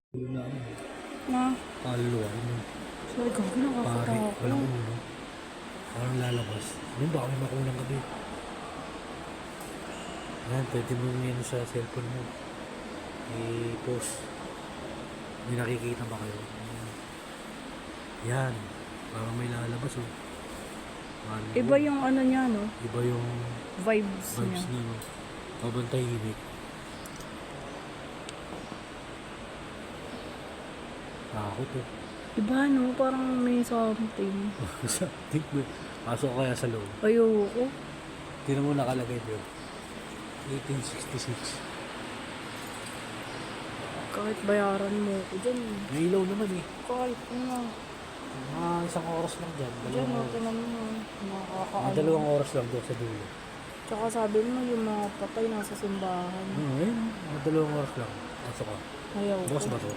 Yun na ano, Na, kaluluwa yun. sorry ko, Pare, nakakatakot. walang ulo. Parang lalabas. Yun baka may makulang gabi. Yan, pwede mo yan sa cellphone mo. I-post. May nakikita ba kayo? Yan. Parang may lalabas oh. Kaluluwa. Iba yung ano niya, no? Iba yung Vibes vibes niya. niya. Pabantahimik. Takot oh. Iba, no? Parang may something. Think mo. Pasok kaya sa loob. Ayoko. Tingnan mo nakalagay doon. 1866. Kahit bayaran mo ko dyan. May ilaw naman eh. Kahit ano. Mga isang oras lang dyan. Dyan, no? Mga Tinan mo. Nakakaano. dalawang oras lang doon sa dulo. Tsaka sabi mo, yung mga patay nasa simbahan. Ayun. Mga dalawang oras lang. Pasok ka. Ayaw Bukas ko. ba to?